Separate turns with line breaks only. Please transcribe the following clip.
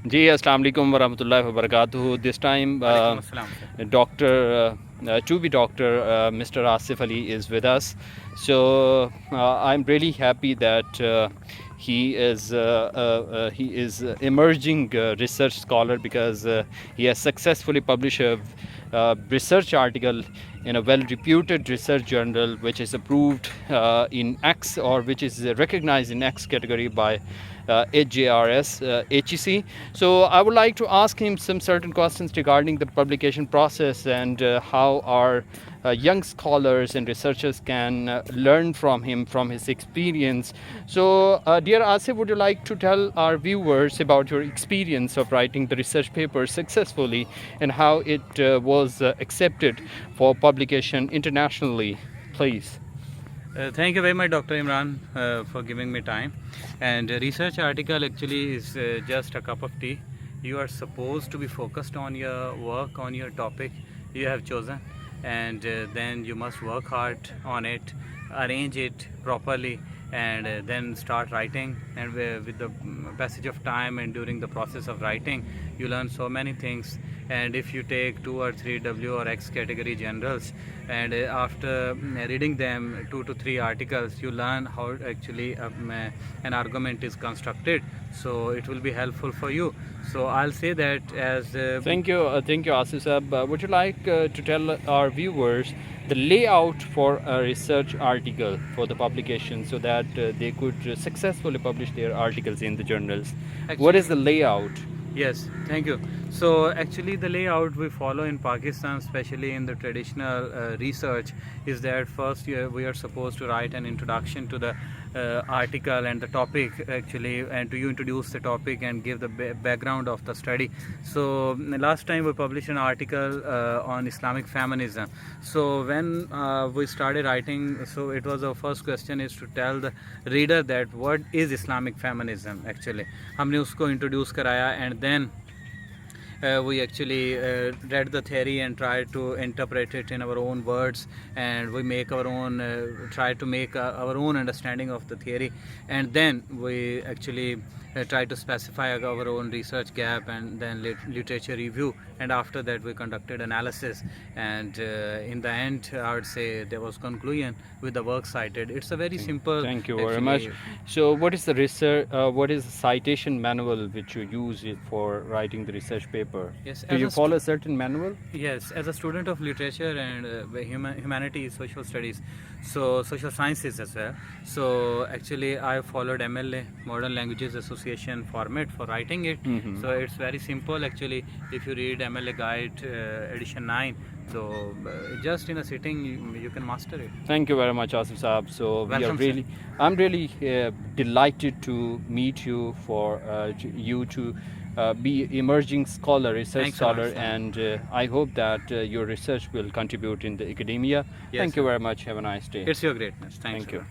جی السلام علیکم ورحمۃ اللہ وبرکاتہ. This time Dr. Mr. Asif Ali is with us. So I'm really happy that he is emerging research scholar, because he has successfully published a research article in a well-reputed research journal, which is approved in X, or which is recognized in X category by HJRS, HEC. So I would like to ask him some certain questions regarding the publication process, and how our young scholars and researchers can learn from him, from his experience. So dear Asif, would you like to tell our viewers about your experience of writing the research paper successfully, and how it was accepted for publication internationally, please?
Thank you very much, Dr. Imran, for giving me time. And a research article actually is just a cup of tea. You are supposed to be focused on your work, on your topic you have chosen, and then you must work hard on it, arrange it properly, and then start writing. And with the passage of time and during the process of writing, you learn so many things. And if you take 2 or 3 W or X category journals, and after reading them 2 to 3 articles, you learn how actually an argument is constructed. So it will be helpful for you. So I'll say that as
Thank you, Asif Sahab. Would you like to tell our viewers the layout for a research article for the publication, so that they could successfully publish their articles in the journals? What is the layout?
Yes, thank you. So actually the layout we follow in Pakistan, especially in the traditional research, is that first we are supposed to write an introduction to the article and the topic actually, and to you introduce the topic and give the background of the study. So last time we published an article on Islamic feminism. So when we started writing, so it was our first question is to tell the reader that what is Islamic feminism actually. हमने उसको introduce कराया, and then we actually read the theory and tried to interpret it in our own words, and we make our own try to make our own understanding of the theory, and then we actually try to specify our own research gap, and then literature review, and after that we conducted analysis, and in the end I would say there was conclusion with the work cited. It's a very simple.
Thank you very much. So what is the research, what is the citation manual which you use for writing the research paper?
Yes,
do you follow a certain manual?
Yes, as a student of literature and humanities, social studies, so social sciences as well. So actually I followed MLA, Modern Languages Association format for writing it. So it's very simple actually. If you read MLA Guide edition 9, so just in a sitting you can master it.
Thank you very much, Asif Saab. So I'm really delighted to meet you, for you to be emerging scholar, research scholar, and I hope that your research will contribute in the academia.
Yes,
thank you very much. Have a nice day.
It's your greatness. Thank you.